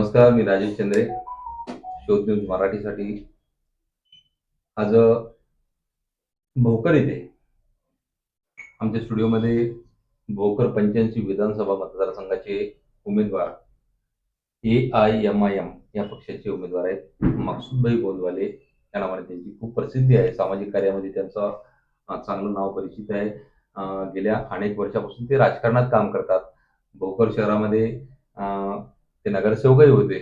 नमस्कार, मी राजेश चंद्रे, शोध न्यूज मराठीसाठी. आज भोकर येथे आमच्या स्टुडिओमध्ये भोकर 85 विधानसभा मतदारसंघाचे उमेदवार AIMIM या पक्षाचे उमेदवार आहेत. मकसूदभाई गोंदवाले या नावाने त्यांची खूप प्रसिद्धी आहे. सामाजिक कार्यामध्ये त्यांचं चांगलं नाव परिचित आहे. गेल्या अनेक वर्षापासून ते राजकारणात काम करतात. भोकर शहरामध्ये ते नगरसेवकही होते.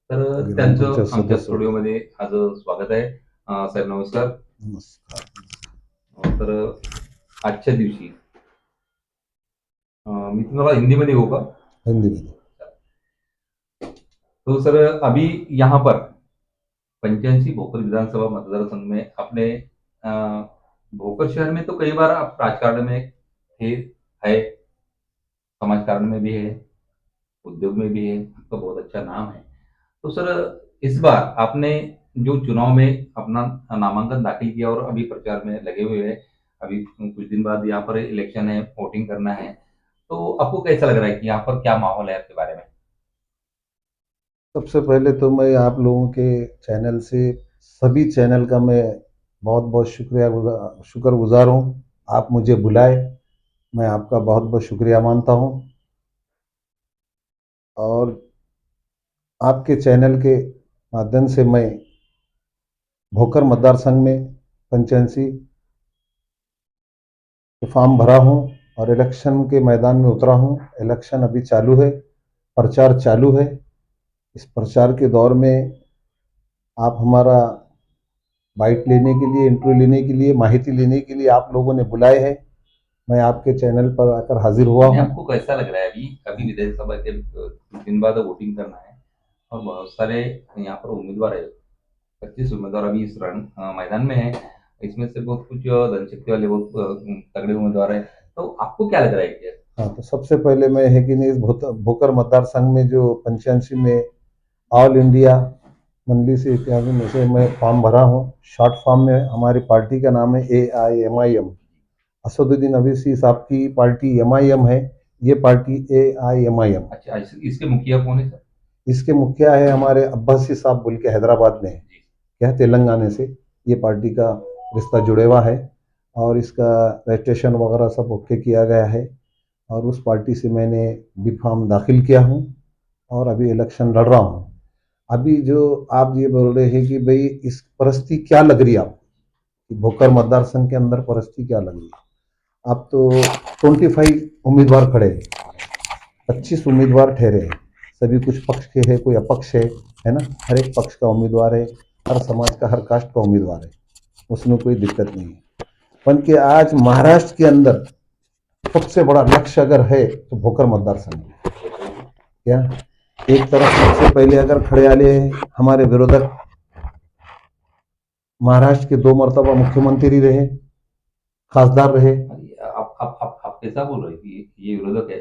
तर त्यांचं आमच्या स्टुडिओमध्ये आज स्वागत आहे. साहेब नमस्कार. नमस्कार. तर आजच्या दिवशी मी तुम्हाला हिंदी में होगा? हिंदी में. तो सर अभी यहाँ पर 85 भोकर विधानसभा मतदार संघ में अपने भोकर शहर में तो कई बार आप राजकारण में थे, है, समाजकारण में भी है, उद्योग में भी है, आपका बहुत अच्छा नाम है. तो सर इस बार आपने जो चुनाव में अपना नामांकन दाखिल किया और अभी प्रचार में लगे हुए हैं, अभी कुछ दिन बाद यहाँ पर इलेक्शन है, वोटिंग करना है, तो आपको कैसा लग रहा है कि यहाँ पर क्या माहौल है आपके बारे में? सबसे पहले तो मैं आप लोगों के चैनल से सभी चैनल का मैं बहुत बहुत शुक्रगुजार हूँ. आप मुझे बुलाए, मैं आपका बहुत बहुत शुक्रिया मानता हूँ. और आपके चैनल के माध्यम से मैं भोकर मतदार संघ में 85 फॉर्म भरा हूँ और इलेक्शन के मैदान में उतरा हूँ. इलेक्शन अभी चालू है, प्रचार चालू है. इस प्रचार के दौर में आप हमारा बाइट लेने के लिए, इंटरव्यू लेने के लिए, माहिती लेने के लिए आप लोगों ने बुलाए हैं. मैं आपके चैनल पर आकर हाजिर हुआ हूँ. आपको कैसा लग रहा है अभी विधानसभा के दिन बाद वोटिंग करना है और बहुत सारे यहाँ पर उम्मीदवार है, 25 उम्मीदवार अभी इस मैदान में है. इसमें से बहुत कुछ जनशक्ति वाले बहुत तगड़े उम्मीदवार है. तो आपको क्या लग रहा है कि? हाँ, तो सबसे पहले मैं है कि नहीं इस भोकर मतदार संघ में जो 85 में ऑल इंडिया मंडली से इत्यादि में से मैं फॉर्म भरा हूँ. शॉर्ट फॉर्म में हमारी पार्टी का नाम है AIMIM. असदुद्दीन अवैसी साहब की पार्टी MIM है, ये पार्टी AIMIM. अच्छा, इसके मुखिया कौन है सर? इसके मुखिया है हमारे अब्बासी साहब बोल के हैदराबाद में, क्या तेलंगाना से ये पार्टी का रिश्ता जुड़े हुआ है और इसका रजिस्ट्रेशन वगैरह सब ओके किया गया है. और उस पार्टी से मैंने बी फॉर्म दाखिल किया हूँ और अभी इलेक्शन लड़ रहा हूँ. अभी जो आप ये बोल रहे हैं कि भाई इस परिस्थिति क्या लग रही है आपको, भोकर मतदार संघ के अंदर परिस्थिति क्या लग रही है? अब तो 25 उम्मीदवार खड़े हैं, 25 उम्मीदवार ठहरे हैं. सभी कुछ पक्ष के हैं, कोई अपक्ष है ना. हर एक पक्ष का उम्मीदवार है, हर समाज का, हर कास्ट का उम्मीदवार है, उसमें कोई दिक्कत नहीं है. पर कि आज महाराष्ट्र के अंदर सबसे बड़ा लक्ष्य अगर है तो भोकर मतदार संघ है. क्या एक तरफ सबसे पहले अगर खड़े आले हमारे विरोधक महाराष्ट्र के 2 मर्तबा मुख्यमंत्री रहे, खासदार रहे. आप कैसा बोल रहे कि ये विरोधक है?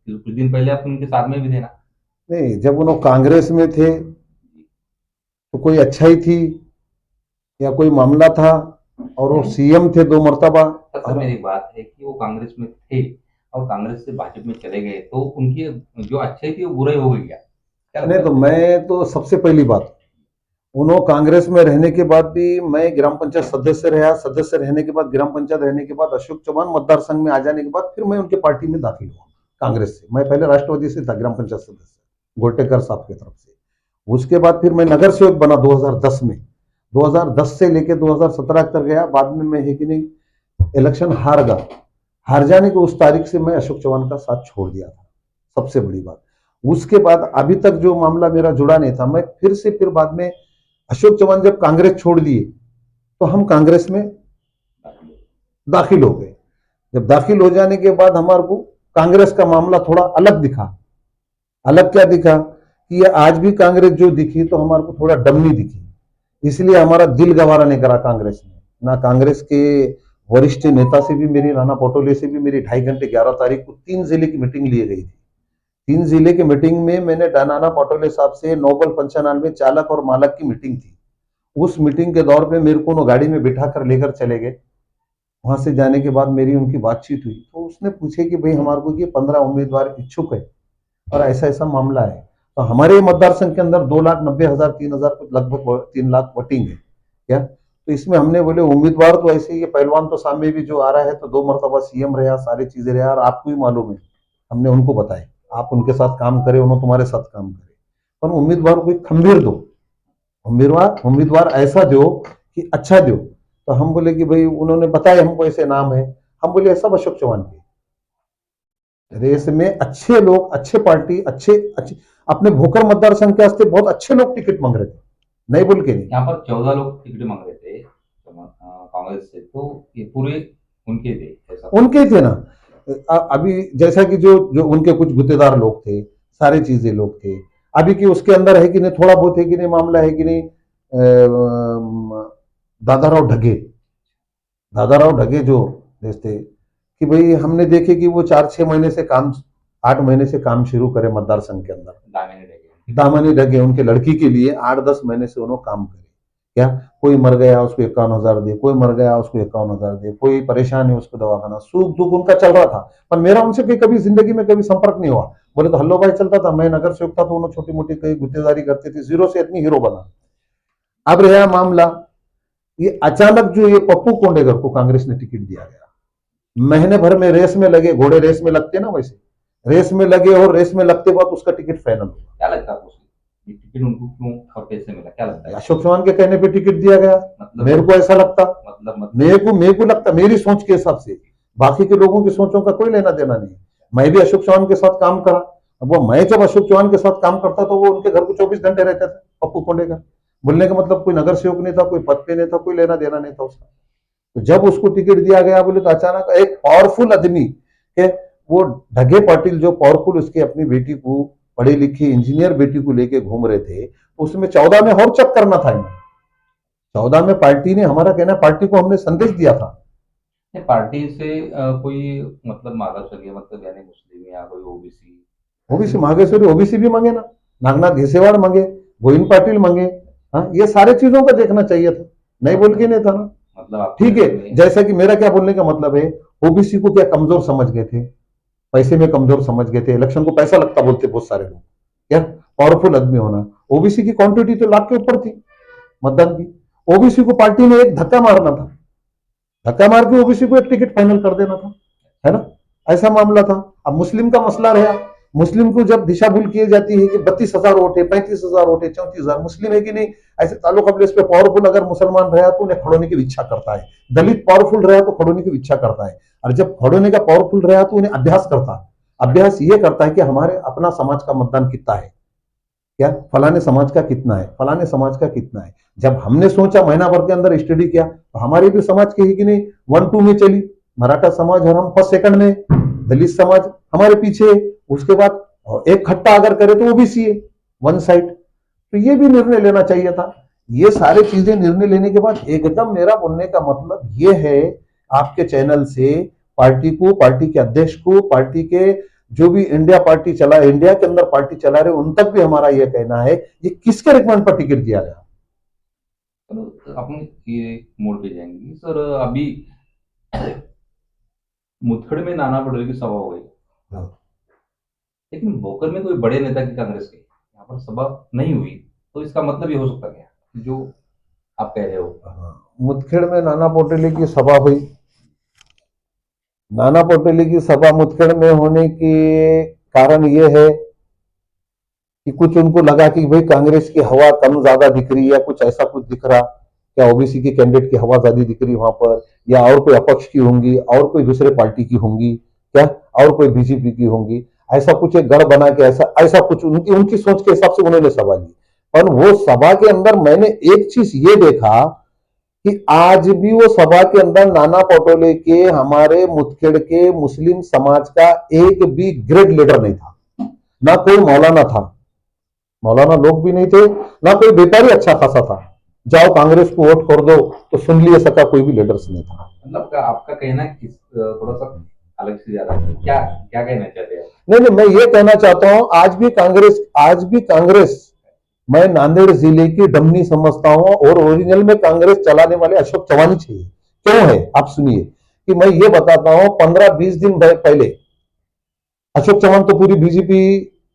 कुछ दिन पहले आप उनके साथ में भी थे ना? नहीं, जब उन्होंने कांग्रेस में थे तो कोई अच्छाई थी या कोई मामला था और वो CM थे 2 मर्तबा. सर मेरी बात है कि वो कांग्रेस में थे और कांग्रेस से भाजपा में चले गए, तो उनकी जो अच्छाई थी वो बुराई हो गई क्या? नहीं, तो मैं तो सबसे पहली बात, उन्होंने कांग्रेस में रहने के बाद भी मैं ग्राम पंचायत सदस्य रहा. सदस्य रहने के बाद, ग्राम पंचायत रहने के बाद, अशोक चौहान मतदार संघ में आ जाने के बाद फिर मैं उनके पार्टी में दाखिल हुआ कांग्रेस से. मैं पहले राष्ट्रवादी से था, ग्राम पंचायत सदस्य गोटेकर साहब की तरफ से. उसके बाद फिर मैं नगर सेवक बना 2010 में. 2010 से लेकर 2017 तक गया. बाद में मैं है कि नहीं इलेक्शन हार गया. हार जाने के उस तारीख से मैं अशोक चौहान का साथ छोड़ दिया था, सबसे बड़ी बात. उसके बाद अभी तक जो मामला मेरा जुड़ा नहीं था, मैं फिर बाद में अशोक चौहान जब कांग्रेस छोड़ दिए तो हम कांग्रेस में दाखिल हो गए. जब दाखिल हो जाने के बाद हमारे को कांग्रेस का मामला थोड़ा अलग दिखा. अलग क्या दिखा कि ये आज भी कांग्रेस जो दिखी तो हमारे को थोड़ा डमनी दिखी. इसलिए हमारा दिल गवारा नहीं करा कांग्रेस में. ना कांग्रेस के वरिष्ठ नेता से भी मेरी, राणा पटोले से भी मेरी 2.5 घंटे 11 तारीख को 3 जिले की मीटिंग ली गई थी. 3 जिले की मीटिंग में मैंने नाना पटोले साहब से नोबल 95 चालक और मालक की मीटिंग थी. उस मीटिंग के दौर पे मेरे को गाड़ी में बिठा कर लेकर चले गए. वहां से जाने के बाद मेरी उनकी बातचीत हुई तो उसने पूछे कि भाई हमारे को ये 15 उम्मीदवार इच्छुक है और ऐसा ऐसा मामला है. तो हमारे मतदार संघ के अंदर 2,90,000 3,000 लगभग 3 लाख वोटिंग है क्या। तो इसमें हमने बोले उम्मीदवार तो ऐसे ही है, पहलवान तो सामने भी जो आ रहा है तो 2 मरतबा सीएम रहा, सारी चीजें रहा, और आपको भी मालूम है, हमने उनको बताया आप उनके साथ काम करें, उन्होंने तुम्हारे साथ काम करे, पर उम्मीदवार को एक खंभीर दो, उम्मीदवार उम्मीदवार ऐसा दो कि अच्छा दो। तो हम बोले कि भाई उन्होंने बताया हमको ऐसे नाम है, हम बोले सब अशोक चौहान के रेस में अच्छे लोग, अच्छे पार्टी, अच्छे अच्छे अपने भोकर मतदार संघ के वास्ते बहुत अच्छे लोग टिकट मांग रहे थे, नहीं बोल के नहीं। यहाँ पर 14 लोग टिकट मांग रहे थे कांग्रेस से, तो ये पूरे उनके थे, ऐसा उनके थे ना। अभी जैसा कि जो जो उनके कुछ गुत्तेदार लोग थे, सारे चीजें लोग थे, अभी कि उसके अंदर है कि नहीं, थोड़ा बहुत है कि नहीं, मामला है कि नहीं, दादाराव ढगे, दादाराव ढगे जो थे कि भाई हमने देखे कि वो 4-6 महीने से काम, 8 महीने से काम शुरू करे मतदार संघ के अंदर, दामनी ढगे उनके लड़की के लिए 8-10 महीने से उन्होंने काम करे क्या। कोई मर गया उसको 51,000 दे, कोई मर गया उसको 51,000 दे, कोई परेशान है उसको दवाखाना, सुख दुख उनका चल रहा था, पर मेरा उनसे कभी जिंदगी में कभी संपर्क नहीं हुआ। बोले तो हल्लो भाई चलता था, मैं नगर सेवक था तो उन्होंने छोटी मोटी कई गुत्तेदारी करते थे, जीरो से इतनी हीरो बना। अब रहा मामला ये अचानक जो ये पप्पू कोंडेगर को कांग्रेस ने टिकट दिया गया, महीने भर में रेस में लगे, घोड़े रेस में लगते ना वैसे रेस में लगे, और रेस में लगते बाद उसका टिकट फाइनल हुआ। क्या लगता है आपको ये टिकट उनको क्यों और कैसे मिला, क्या लगता है? अशोक चौहान के कहने पे टिकट दिया गया, मतलब मेरे को ऐसा लगता, मतलब मेरे को लगता, मेरी सोच के हिसाब से, बाकी के लोगों की सोचों का कोई लेना देना नहीं। मैं भी अशोक चौहान के साथ काम करा, अब वो मैं जब अशोक चौहान के साथ काम करता तो वो उनके घर को 24 घंटे रहता था पप्पू कोंडेगर, बोलने का मतलब कोई नगर सेवक नहीं था, कोई पद पे नहीं था, कोई लेना देना नहीं था उसका। तो जब उसको टिकट दिया गया बोले तो अचानक एक पावरफुल आदमी के, वो ढगे पाटिल जो पावरफुल उसके अपनी बेटी को, पढ़े लिखे इंजीनियर बेटी को लेके घूम रहे थे, उसमें 14 में और चेक करना था इन्हें। 14 में पार्टी ने, हमारा कहना पार्टी को हमने संदेश दिया था, पार्टी से कोई मतलब मांगा चलिए, मतलब यानी मुस्लिम या कोई ओबीसी, ओबीसी मांगेश्वरी ओबीसी भी मांगे ना, नागनाथ घेसेवाड़ मांगे, गोविंद पाटिल मांगे, हाँ ये सारे चीजों का देखना चाहिए था, नहीं बोल के नहीं था ना। मतलब ठीक है, जैसा कि मेरा क्या बोलने का मतलब है, ओबीसी को क्या कमजोर समझ गए थे, पैसे में कमजोर समझ गए थे, इलेक्शन को पैसा लगता बोलते बहुत सारे लोग, क्या पावरफुल आदमी होना, ओबीसी की क्वांटिटी तो लाख के ऊपर थी मतदान की, ओबीसी को पार्टी ने एक धक्का मारना था, धक्का मार के ओबीसी को एक टिकट फाइनल कर देना था, है ना, ऐसा मामला था। अब मुस्लिम का मसला रहा, मुस्लिम को जब दिशा भूल की जाती है कि 32,000 वोट है, 35,000 वोट है, 34,000 मुस्लिम है कि नहीं, ऐसे ताल्लुक प्लेस पे पावरफुल अगर मुसलमान रहा तो उन्हें खड़ोने की इच्छा करता है, दलित पावरफुल रहा तो खड़ोने की इच्छा करता है, और जब खड़ोने का पावरफुल रहा तो उन्हें अभ्यास करता है, अभ्यास ये करता है कि हमारे अपना समाज का मतदान कितना है, क्या फलाने समाज का कितना है, फलाने समाज का कितना है। जब हमने सोचा महीना भर के अंदर स्टडी किया तो हमारे भी समाज की ही कि नहीं 1-2 में चली, मराठा समाज और हम फर्स्ट सेकंड में, दलित समाज हमारे पीछे, उसके बाद एक खट्टा अगर करे तो ओबीसी है वन साइड। तो ये भी निर्णय लेना चाहिए था। ये सारे चीजें निर्णय लेने के बाद एकदम मेरा बोलने का मतलब ये है, आपके चैनल से पार्टी को, पार्टी के अध्यक्ष को, पार्टी के जो भी इंडिया पार्टी चला, इंडिया के अंदर पार्टी चला रहे उन तक भी हमारा यह कहना है, ये किसके रिकमेंड पर टिकट दिया गया। तो अपन ये मोड़ पे जाएंगे सर। अभी मुथड़ में नाना पटोले की सभा हो गई, लेकिन भोकर में कोई बड़े नेता की कांग्रेस की यहाँ पर सभा नहीं हुई, तो इसका मतलब ये हो सकता क्या जो आप कह रहे हो? मुदखेड़ में नाना पटोले की सभा हुई, नाना पटोले की सभा मुदखेड़ में होने के कारण यह है कि कुछ उनको लगा कि भाई कांग्रेस की हवा कम ज्यादा दिख रही है, कुछ ऐसा कुछ दिख रहा, क्या ओबीसी के कैंडिडेट की हवा ज्यादा दिख रही वहां पर, या और कोई अपक्ष की होंगी, और कोई दूसरे पार्टी की होंगी क्या, और कोई बीजेपी की होंगी, ऐसा कुछ एक गढ़ बना के ऐसा ऐसा कुछ उनकी उनकी सोच के हिसाब से उन्होंने सभा ली। पर वो सभा के अंदर मैंने एक चीज ये देखा कि आज भी वो सभा के अंदर नाना पटोले के, हमारे मुदखेड़ के मुस्लिम समाज का एक भी ग्रेड लीडर नहीं था, ना कोई मौलाना था, मौलाना लोग भी नहीं थे, ना कोई व्यापारी अच्छा खासा था, जाओ कांग्रेस को वोट कर दो तो सुन लिया सका कोई भी लीडर्स नहीं था। मतलब आपका कहना किस थोड़ा सा अलग से ज्यादा क्या क्या कहना चाहते हैं? नहीं, मैं ये कहना चाहता हूं आज भी कांग्रेस मैं नांदेड़ जिले की डमनी समझता हूं, और ओरिजिनल में कांग्रेस चलाने वाले अशोक चौहान ही चाहिए। क्यों है आप सुनिए कि मैं ये बताता हूं। 15-20 दिन पहले अशोक चौहान तो पूरी बीजेपी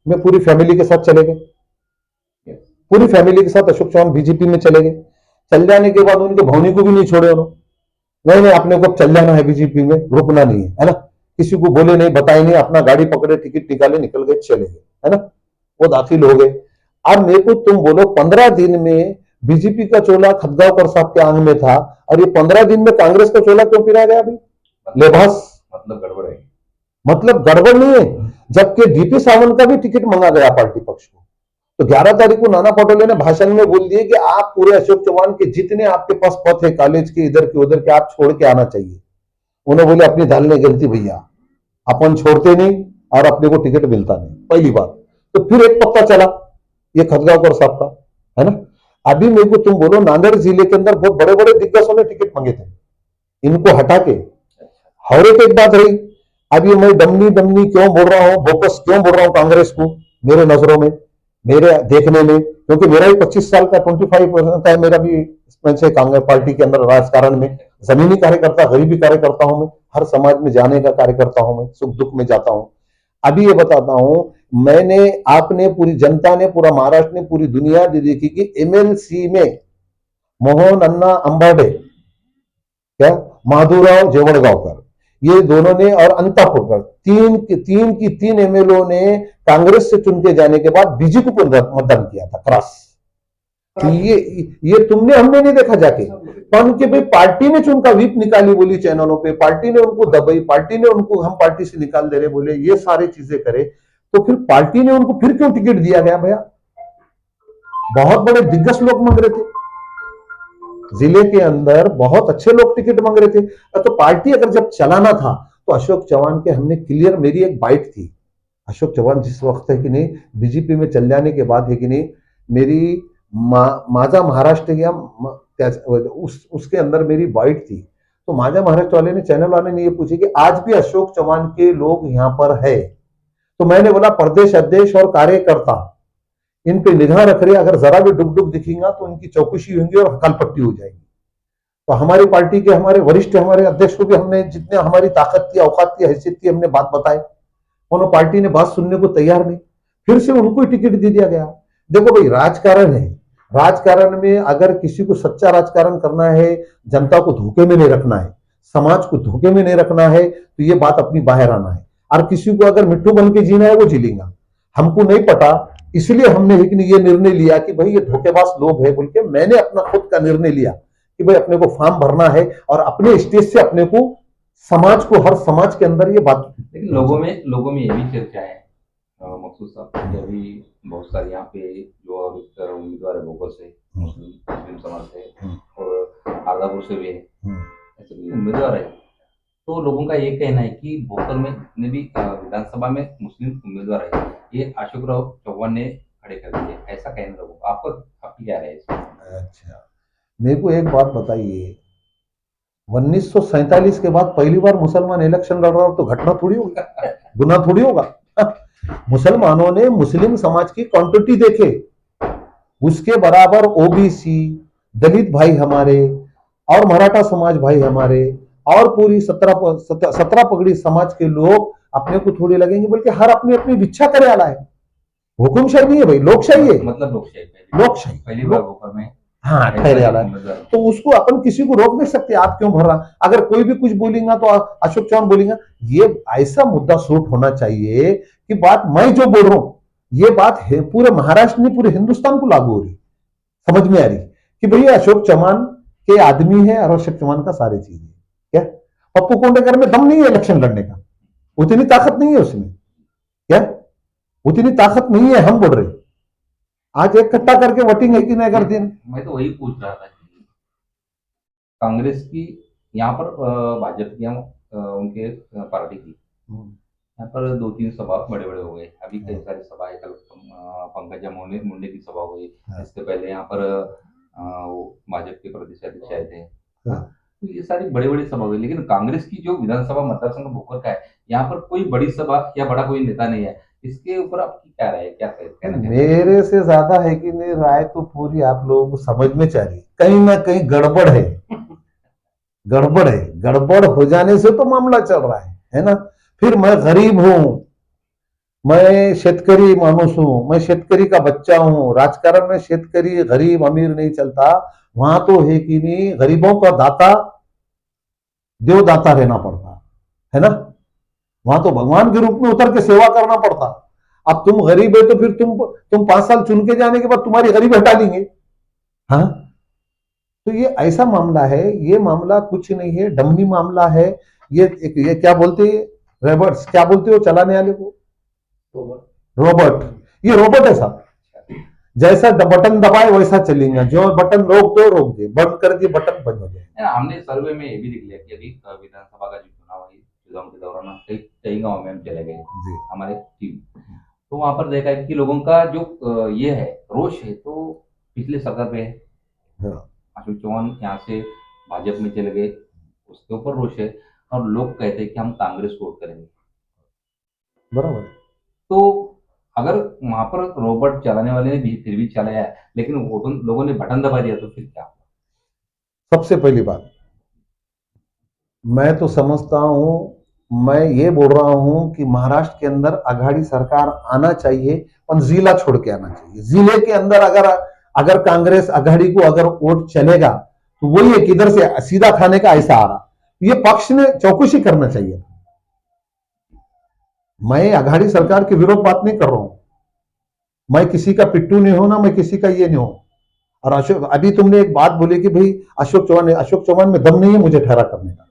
में पूरी फैमिली के साथ चले गए, पूरी फैमिली के साथ अशोक चौहान बीजेपी में चले गए। चल जाने के बाद उनके भौनी को भी नहीं छोड़े उन्होंने, नहीं नहीं अपने को चल जाना है बीजेपी में, रुकना नहीं है ना, किसी को बोले नहीं, बताए नहीं, अपना गाड़ी पकड़े, टिकट निकाले, निकल गए, चले गए, है ना, वो दाखिल हो गए। अब मेरे को तुम बोलो 15 दिन में बीजेपी का चोला खतगांवकर साहब के आंग में था, और ये 15 दिन में कांग्रेस का चोला क्यों पिरा गया अभी? लेबास मतलब गड़बड़ है, मतलब गड़बड़ नहीं है। जबकि डीपी सावंत का भी टिकट मंगा गया पार्टी पक्ष को, तो 11 तारीख को नाना पटोले ने भाषण में बोल दिए कि आप पूरे अशोक चौहान के जितने आपके पास पथ है कॉलेज के, इधर के उधर के, आप छोड़ के आना चाहिए। उन्होंने बोले अपनी दाल में गलती भैया, अपन छोड़ते नहीं और अपने को टिकट मिलता नहीं, पहली बात। तो फिर एक पत्ता चला ये खतगांवकर साहब का, है ना। अभी मेरे को तुम बोलो नांदेड़ जिले के अंदर बहुत बड़े बड़े दिग्गजों ने टिकट मांगे थे, इनको हटा के। और एक बात रही, अब ये मैं डमनी डमनी क्यों बोल रहा हूं, बोकस क्यों बोल रहा हूं कांग्रेस को, मेरे नजरों में, मेरे देखने में, क्योंकि मेरा भी 25 साल का 25% का है मेरा भी से कांग्रेस पार्टी के अंदर राजकारण में, जमीनी कार्यकर्ता, गरीबी कार्यकर्ता हूं मैं, हर समाज में जाने का कार्यकर्ता हूं मैं, सुख दुख में जाता हूं। अभी ये बताता हूं, मैंने, आपने, पूरी जनता ने, पूरा महाराष्ट्र ने, पूरी दुनिया ने देखी कि एमएलसी में मोहन अन्ना अंबाडे, क्या, माधुराव जेवड़गांवकर, ये दोनों ने, और अंतापुरकर, तीन की तीन एमएलओ ने कांग्रेस से चुन के जाने के बाद बीजेपी को मतदान किया था, क्रॉस। तो ये तुमने, हमने नहीं देखा जाके, पर उनके भाई पार्टी ने चुनका व्हिप निकाली, बोली चैनलों पे, पार्टी ने उनको दबाई, पार्टी ने उनको हम पार्टी से निकाल दे रहे बोले, ये सारी चीजें करे, तो फिर पार्टी ने उनको फिर क्यों टिकट दिया गया भैया? बहुत बड़े दिग्गज लोग मांग रहे थे, जिले के अंदर बहुत अच्छे लोग टिकट मांग रहे थे। तो पार्टी अगर जब चलाना था तो अशोक चौहान के हमने क्लियर, मेरी एक बाइट थी, अशोक चौहान जिस वक्त है कि नहीं बीजेपी में चल जाने के बाद है कि नहीं, मेरी माझा महाराष्ट्र या उसके अंदर मेरी बाइट थी। तो माझा महाराष्ट्र वाले ने, चैनल वाले ने ये पूछे कि आज भी अशोक चौहान के लोग यहाँ पर है, तो मैंने बोला प्रदेश अध्यक्ष और कार्यकर्ता इन पे निगाह रख रहे, अगर जरा भी डुक डुक दिखेगा तो इनकी चौकसी होगी और हकाल पट्टी हो जाएगी। तो हमारी पार्टी के हमारे वरिष्ठ, हमारे अध्यक्ष को भी हमने जितने हमारी ताकत की, औकात की, हैसियत की, हमने बात बताई, उन्होंने पार्टी ने बात सुनने को तैयार नहीं, फिर से उनको ही टिकट दे दिया गया। देखो भाई, राजकारण है, राजकारण में अगर किसी को सच्चा राजकारण करना है, जनता को धोखे में नहीं रखना है, समाज को धोखे में नहीं रखना है, तो ये बात अपनी बाहर आना है। और किसी को अगर मिट्टू बन के जीना है वो जी लेगा, हमको नहीं पता, इसलिए हमने ये निर्णय लिया कि भाई ये धोखेबाज लोग हैं बोल के, मैंने अपना खुद का निर्णय लिया कि भाई अपने को फॉर्म भरना है और अपने स्टेज से अपने को, समाज को, हर समाज के अंदर ये बात। लेकिन लोगों में ये भी चर्चा है मकसूद साहब कि अभी बहुत सारे यहाँ पे जो उम्मीदवार है बोगस है, मुस्लिम समाज से और आदापुर से भी है, ऐसे भी उम्मीदवार है, तो लोगों का ये कहना है कि भोकर में जितने भी विधानसभा में मुस्लिम उम्मीदवार है, ये अशोक राव चौहान ने खड़े कर दिए, ऐसा कहना लोगों को, आपकी क्या राय है इसमें? अच्छा, मेरे को एक बात बताइए, 1947 के बाद पहली बार मुसलमान इलेक्शन लड़ रहा हो तो घटना थोड़ी होगा, गुना थोड़ी होगा। मुसलमानों ने मुस्लिम समाज की क्वांटिटी देखे, उसके बराबर ओबीसी, दलित भाई हमारे, और मराठा समाज भाई हमारे, और पूरी 17 पगड़ी समाज के लोग अपने को थोड़ी लगेंगे, बल्कि हर अपनी अपनी इच्छा करे आला है। हुकुमशाही नहीं है भाई, लोकशाही है, मतलब लोकशाही पहली बार भोकर में, हाँ, ठहरे आला है, तो उसको अपन किसी को रोक नहीं सकते, आप क्यों भर रहा। अगर कोई भी कुछ बोलेगा तो अशोक चौहान बोलेगा, ये ऐसा मुद्दा सूट होना चाहिए कि बात मैं जो बोल रहा हूं ये बात है पूरे महाराष्ट्र में, पूरे हिंदुस्तान को लागू हो रही, समझ में आ रही कि भैया अशोक चौहान के आदमी है और अशोक चौहान का सारी चीज है। क्या पप्पू कोंडेकर में दम नहीं है इलेक्शन लड़ने का, उतनी ताकत नहीं है उसमें, क्या उतनी ताकत नहीं है, हम बोल रहे आज एक इकट्ठा करके वोटिंग है कि नहीं कर दी। मैं तो वही पूछ रहा था कि कांग्रेस की यहाँ पर, भाजपा की, उनके पार्टी की यहाँ पर 2-3 सभा बड़े बड़े हो गए, अभी कई सारी सभा है, कल पंकजा मुंडे की सभा हुई, इससे पहले यहाँ पर भाजपा के प्रदेश अध्यक्ष आए थे, तो ये सारी बड़ी बड़ी सभा हुई। लेकिन कांग्रेस की जो विधानसभा मतदार संघ भोकर का है, यहाँ पर कोई बड़ी सभा या बड़ा कोई नेता नहीं है, इसके ऊपर आपकी क्या राय है, क्या कहना? मेरे से ज्यादा है कि नहीं, राय तो पूरी आप लोगों को समझ में चाहिए, कहीं ना कहीं गड़बड़ है, गड़बड़ है, गड़बड़ हो जाने से तो मामला चल रहा है ना। फिर मैं गरीब हूं, मैं शेतकरी माणूस हूं, मैं शेतकरी का बच्चा हूं। राजकारण में शेतकरी गरीब अमीर नहीं चलता, वहां तो है कि नहीं, गरीबों का दाता देवदाता रहना पड़ता है ना। वहां तो भगवान के रूप में उतर के सेवा करना पड़ता। अब तुम गरीब है तो फिर तुम 5 साल चुन के जाने के बाद तुम्हारी गरीब हटा देंगे। हाँ, तो ये ऐसा मामला है, ये मामला कुछ नहीं है, डमनी मामला है। ये क्या बोलते हैं, रोबोट्स क्या बोलते हो चलाने वाले को, रोबोट। ये रोबोट है साहब, जैसा बटन दबाए वैसा चलेगा, जो बटन रोक दो रोक दे, बंद कर दिए बटन बंद हो जाए। हमने सर्वे में ये भी देख लिया कि अभी विधानसभा का जो चुनाव है, चुनाव के दौरान कई गाँव में हम चले गए हमारे टीम, तो वहां पर देखा है कि लोगों का जो ये है रोष है तो पिछले सरकार पे है। हाँ। अशोक चौहान यहाँ से भाजपा में चले गए, उसके ऊपर रोष है, और लोग कहते हैं कि हम कांग्रेस को वोट करेंगे। बराबर। तो अगर वहां पर रोबोट चलाने वाले ने भी फिर भी चलाया, लेकिन लोगों ने बटन दबा दिया, तो फिर क्या? सबसे पहली बात, मैं तो समझता हूं, मैं ये बोल रहा हूं कि महाराष्ट्र के अंदर आघाड़ी सरकार आना चाहिए, पर जिला छोड़ के आना चाहिए। जिले के अंदर अगर कांग्रेस आघाड़ी को अगर वोट चलेगा तो वही है, किधर से सीधा खाने का ऐसा आ रहा, ये पक्ष ने चौकसी करना चाहिए। मैं आघाड़ी सरकार के विरोध बात नहीं कर रहा हूं, मैं किसी का पिट्टू नहीं हूं ना, मैं किसी का ये नहीं हूं। और अशोक, अभी तुमने एक बात बोली कि भाई अशोक चौहान में दम नहीं है मुझे ठहरा करने का।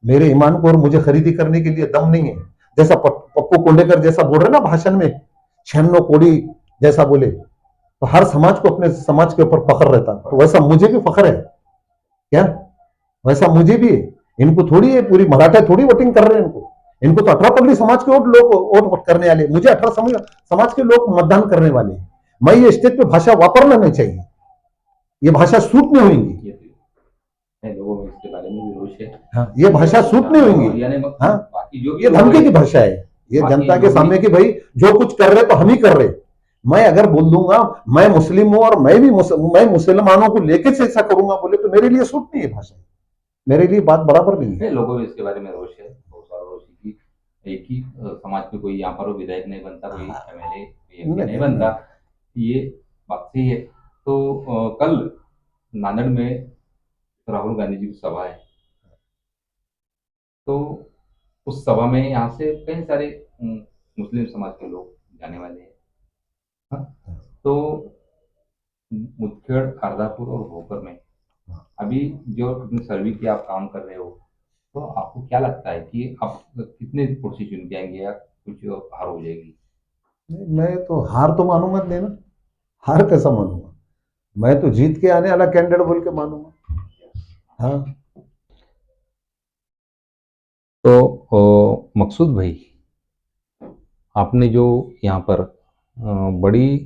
मेरे ईमान को और मुझे खरीदी करने के लिए दम नहीं है। जैसा पप्पू कोंडेकर जैसा बोल रहे ना भाषण में, 96 कोड़ी जैसा बोले, तो हर समाज को अपने समाज के ऊपर फख्र रहता, तो वैसा मुझे भी फख्र है क्या, वैसा मुझे भी है। इनको थोड़ी है, पूरी मराठा थोड़ी वोटिंग कर रहे हैं, इनको तो 18 पगड़ी समाज के लोग वोट करने वाले, मुझे 18 समाज के लोग मतदान करने वाले। मैं ये स्टेज पे भाषा वापरना नहीं चाहिए, ये भाषा सूट नहीं होंगी, लोगों में इसके बारे में भी रोष है। हाँ, ये भाषा सूट नहीं होंगी। हाँ, बाकी जो ये धमकी की भाषा है, ये जनता के सामने की भाई जो कुछ कर रहे तो हम ही कर रहे। मैं अगर बोल दूंगा मैं मुस्लिम हूं और मैं मुसलमानों को लेके से ऐसा करूंगा बोले, तो मेरे लिए सूट नहीं है भाषा, मेरे लिए बात बराबर नहीं है। लोगों में इसके बारे में रोष है, बहुत सारा रोष है कि एक ही समाज में कोई यहाँ पर विधायक नहीं बनता, कोई एमएलए नहीं बनता, ये बात सही है। तो कल नांदेड़ में राहुल गांधी जी की सभा है, तो उस सभा में यहाँ से कई सारे मुस्लिम समाज के लोग जाने वाले हैं। तो मुदखेड़, अर्धापुर और भोकर में अभी जो सर्वे की आप काम कर रहे हो, तो आपको क्या लगता है कि आप कितने कुर्सी चुन के आएंगे या कुछ हार हो जाएगी? मैं तो हार तो मानूंगा नहीं ना, हार कैसा मानूंगा, मैं तो जीत के आने वाला कैंडिडेट बोल के मानूंगा। हाँ, तो मकसूद भाई, आपने जो यहाँ पर बड़ी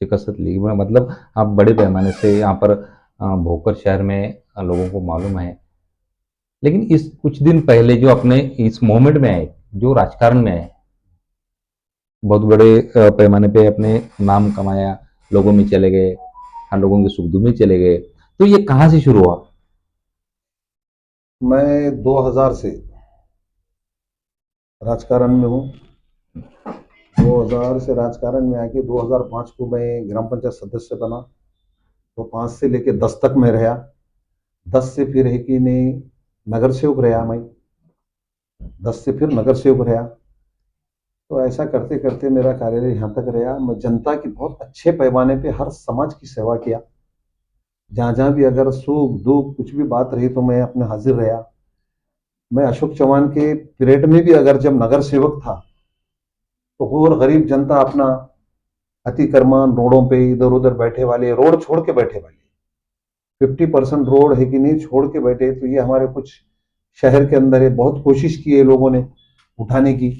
शिकस्त ली, मतलब आप बड़े पैमाने से यहाँ पर भोकर शहर में लोगों को मालूम है, लेकिन इस कुछ दिन पहले जो अपने इस मोमेंट में आए, जो राजकारण में आए, बहुत बड़े पैमाने पे अपने नाम कमाया, लोगों में चले गए, हाँ, लोगों के सुख दुख में चले गए, तो ये कहाँ से शुरू हुआ? मैं 2000 से राजकारण में हूँ, 2000 से राजकारण में आके 2005 को मैं ग्राम पंचायत सदस्य बना, तो 5 से लेके 10 तक मैं रहा, 10 से फिर है कि नहीं नगर सेवक रहा, मैं 10 से फिर नगर सेवक रहा। तो ऐसा करते करते मेरा कार्यालय यहाँ तक रहा। मैं जनता की बहुत अच्छे पैमाने पे हर समाज की सेवा किया, जहाँ जहाँ भी अगर सुख दुख कुछ भी बात रही तो मैं अपने हाजिर रहा। मैं अशोक चौहान के पीरियड में भी अगर जब नगर सेवक था तो और गरीब जनता अपना अतिक्रमण रोडों पे इधर उधर बैठे वाले, रोड छोड़ के बैठे वाले, 50% रोड है कि नहीं छोड़ के बैठे, तो ये हमारे कुछ शहर के अंदर है, बहुत कोशिश की है लोगों ने उठाने की।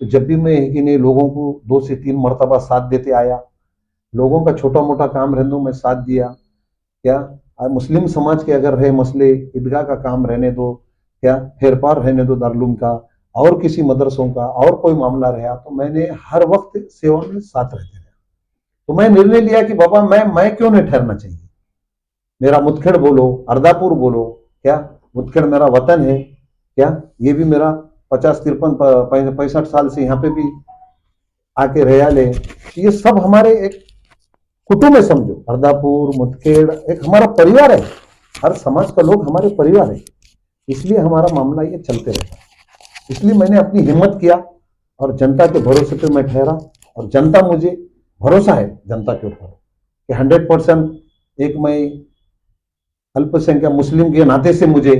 तो जब भी मैं है कि नहीं लोगों को 2 से 3 मरतबा साथ देते आया, लोगों का छोटा मोटा काम रहने दो मैं साथ दिया। क्या मुस्लिम समाज के अगर रहे मसले, ईदगाह का काम रहने दो, क्या फेर पार रहने दो दारुल का, और किसी मदरसों का और कोई मामला रहा, तो मैंने हर वक्त सेवा में साथ रहते रहे। तो मैं निर्णय लिया कि बाबा मैं क्यों नहीं ठहरना चाहिए। मेरा मुदखेड़ बोलो, अर्धापुर बोलो, क्या मुदखेड़ मेरा वतन है, क्या ये भी मेरा 50, 53, 65 साल से यहाँ पे भी आके रयाले, ये सब हमारे एक कुटुंब है, समझो अर्दापुर मुदखेड़ एक हमारा परिवार है, हर समाज का लोग हमारे परिवार है, इसलिए हमारा मामला ये चलते रहता है। इसलिए मैंने अपनी हिम्मत किया और जनता के भरोसे पे मैं ठहरा, और जनता मुझे भरोसा है जनता के ऊपर कि 100% एक मैं अल्पसंख्यक मुस्लिम के नाते से मुझे,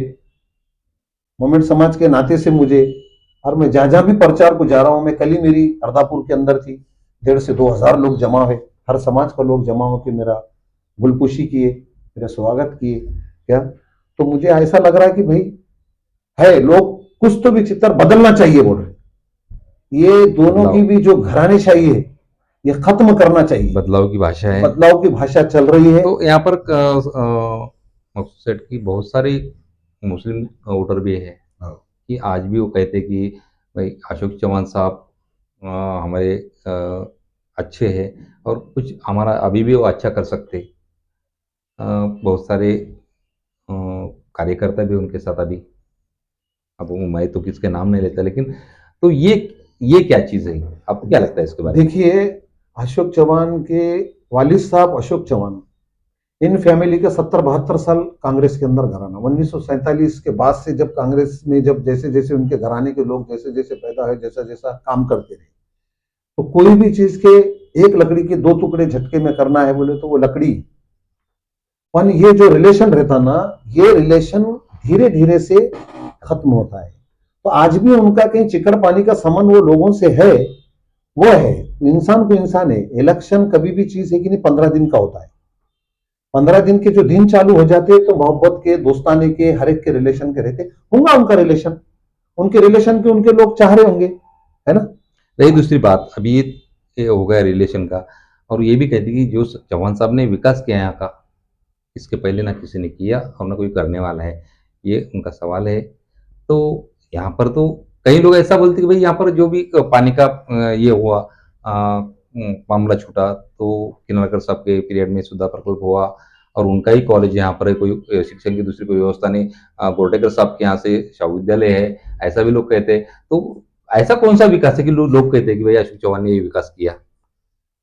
मोमेंट समाज के नाते से मुझे, और मैं जहां जहां भी प्रचार को जा रहा हूं, मैं कल ही मेरी अर्दापुर के अंदर थी, 1,500 से 2,000 लोग जमा हुए, हर समाज का लोग जमा होकर मेरा गुलपुशी किए, मेरा स्वागत किए। क्या तो मुझे ऐसा लग रहा है कि भाई है लोग कुछ तो भी चित्र बदलना चाहिए बोल रहे, ये दोनों की भी जो घरानेशाही है ये खत्म करना चाहिए, बदलाव की भाषा है, बदलाव की भाषा चल रही है। तो यहाँ पर मकसूद सेठ की बहुत सारी मुस्लिम वोटर भी है कि आज भी वो कहते कि भाई अशोक चौहान साहब हमारे अच्छे हैं और कुछ हमारा अभी भी वो अच्छा कर सकते। बहुत सारे कार्यकर्ता भी उनके साथ अभी, अब मैं तो किसके नाम नहीं लेता, लेकिन तो ये क्या चीज़ है, आपको क्या लगता है इसके बारे में? देखिए, अशोक चौहान के वालिद साहब अशोक चौहान, इन फैमिली का 70-72 साल कांग्रेस के अंदर घराना, 1947 के बाद से जब कांग्रेस में जब जैसे जैसे उनके घराने के लोग जैसे जैसे पैदा हुए, जैसा जैसा काम करते रहे, तो कोई भी चीज के एक लकड़ी के दो टुकड़े झटके में करना है बोले तो वो लकड़ी, पर ये जो रिलेशन रहता ना, ये रिलेशन धीरे धीरे से खत्म होता है। तो आज भी उनका कहीं चिकड़ पानी का संबंध वो लोगों से है, वो है, इंसान को इंसान है। इलेक्शन कभी भी चीज है कि नहीं, 15 दिन का होता है, 15 दिन के जो दिन चालू हो जाते हैं तो मोहब्बत के, दोस्ताने के, हर एक के रिलेशन के रहते होंगे, उनका रिलेशन, उनके रिलेशन के उनके लोग चाह रहे होंगे, है ना। रही दूसरी बात, अभी ये हो गया रिलेशन का, और ये भी कहती कि जो चौहान साहब ने विकास किया यहाँ का, इसके पहले ना किसी ने किया और ना कोई करने वाला है, ये उनका सवाल है। तो यहाँ पर तो कई लोग ऐसा बोलते कि भाई यहाँ पर जो भी पानी का ये हुआ मामला छूटा, तो किन्नरकर साहब के पीरियड में सुधा प्रकल्प हुआ और उनका ही कॉलेज यहाँ पर है, कोई शिक्षण की दूसरी कोई व्यवस्था नहीं, गोटेकर साहब के यहाँ से विश्वविद्यालय है, ऐसा भी लोग कहते हैं। तो ऐसा कौन सा विकास है कि लोग कहते हैं कि भाई अशोक चौहान ने ये विकास किया?